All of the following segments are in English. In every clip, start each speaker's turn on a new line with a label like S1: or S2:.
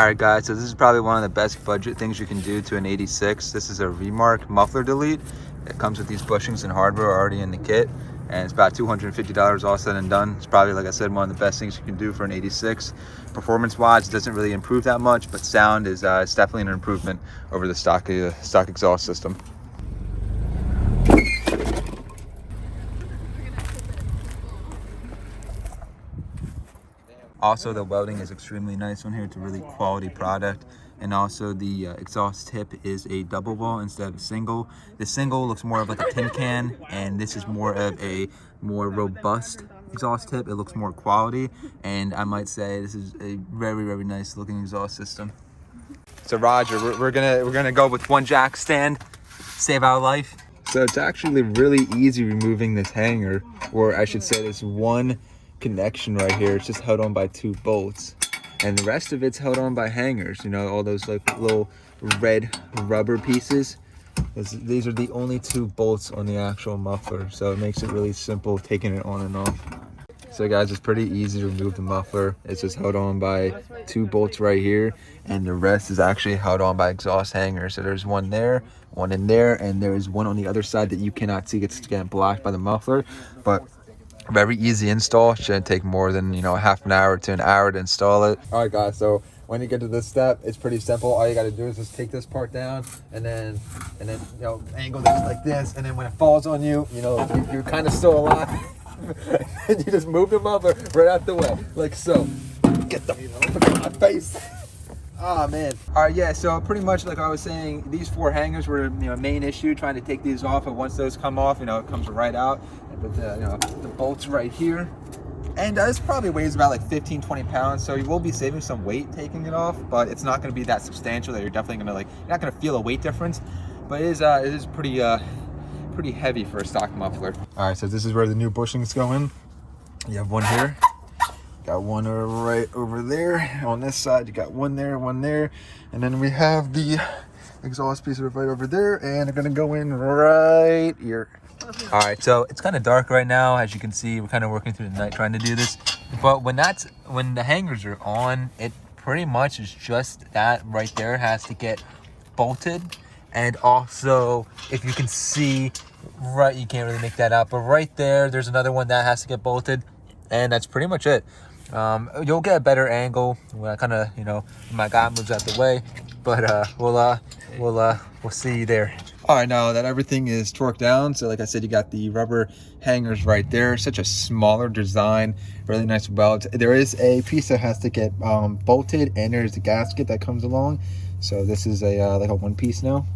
S1: Alright guys, so this is probably one of the best budget things you can do to an 86. This is a Remark muffler delete. It comes with these bushings and hardware already in the kit, and it's about $250 all said and done. It's probably, like I said, one of the best things you can do for an 86. Performance wise, it doesn't really improve that much, but sound is it's definitely an improvement over the stock exhaust system. Also, the welding is extremely nice on here. It's a really quality product. And also the exhaust tip is a double wall instead of a single. The single looks more of like a tin can, and this is more of a more robust exhaust tip. It looks more quality, and I might say this is a very, very nice looking exhaust system. So Roger, we're gonna go with one jack stand, save our life. So it's actually really easy removing this hanger, or I should say this one connection right here. It's just held on by 2 bolts, and the rest of it's held on by hangers, you know, all those like little red rubber pieces. These are the only 2 bolts on the actual muffler, so it makes it really simple taking it on and off. So guys, it's pretty easy to remove the muffler. It's just held on by 2 bolts right here, and the rest is actually held on by exhaust hangers. So there's one there, one in there, and there is one on the other side that you cannot see. It's getting blocked by the muffler, but very easy install. Shouldn't take more than, you know, half an hour to an hour to install it. All right guys, so when you get to this step, it's pretty simple. All you got to do is just take this part down and then you know, angle this like this, and then when it falls on you, you know, you're kind of still alive. And you just move the muffler right out the way, like so. Get the fuck out of my face. Oh man. All right, yeah, so pretty much like I was saying, these 4 hangers were, you know, main issue, trying to take these off, and once those come off, you know, it comes right out. But you know, the bolts right here, and this probably weighs about like 15-20 pounds, so you will be saving some weight taking it off, but it's not going to be that substantial that you're definitely going to, like, you're not going to feel a weight difference, but it is pretty heavy for a stock muffler. All right, so this is where the new bushings go in. You have one here, got one right over there. On this side, you got one there, and then we have the exhaust piece right over there, and they're going to go in right here. All right, so it's kind of dark right now. As you can see, we're kind of working through the night trying to do this, but when the hangers are on, it pretty much is just that right there has to get bolted. And also, if you can see, right, you can't really make that out, but right there's another one that has to get bolted, and that's pretty much it. You'll get a better angle when I kind of, you know, my guy moves out the way, but we'll see you there. All right, now that everything is torqued down, so like I said, you got the rubber hangers right there. Such a smaller design, really nice weld. There is a piece that has to get bolted, and there's the gasket that comes along. So this is a like a one piece now,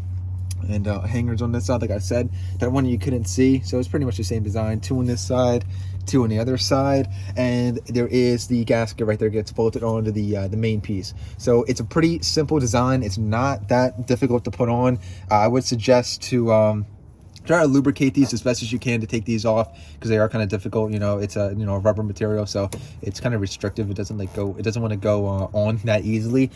S1: and hangers on this side. Like I said, that one you couldn't see, so it's pretty much the same design. 2 on this side, 2 on the other side, and there is the gasket right there, gets bolted onto the main piece. So it's a pretty simple design. It's not that difficult to put on. I would suggest to try to lubricate these as best as you can to take these off, because they are kind of difficult. You know, it's a rubber material, so it's kind of restrictive. It doesn't want to go on that easily.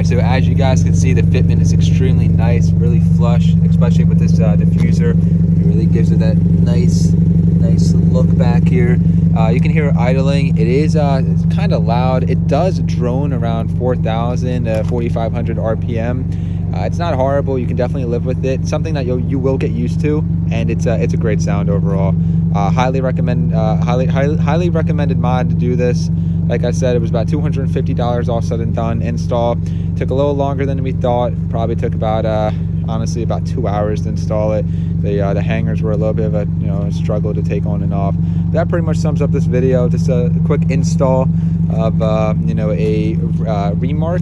S1: So as you guys can see, the fitment is extremely nice, really flush, especially with this diffuser. It really gives it that nice look back here. You can hear it idling. It is it's kind of loud. It does drone around 4,000 to 4,500 RPM. It's not horrible. You can definitely live with it. Something that you will get used to, and it's a great sound overall. Highly recommended mod to do this. Like I said, it was about $250 all said and done. Install took a little longer than we thought. Probably took about honestly about 2 hours to install it. The hangers were a little bit of a a struggle to take on and off. That pretty much sums up this video. Just a quick install of a Remark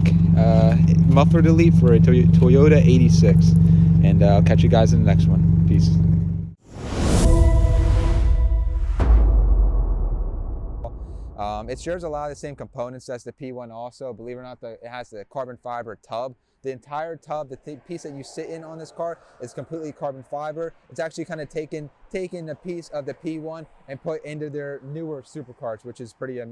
S1: muffler delete for a Toyota 86. And I'll catch you guys in the next one. Peace. It shares a lot of the same components as the P1 also. Believe it or not, it has the carbon fiber tub. The entire tub, the piece that you sit in on this car, is completely carbon fiber. It's actually kind of taken a piece of the P1 and put into their newer supercars, which is pretty amazing.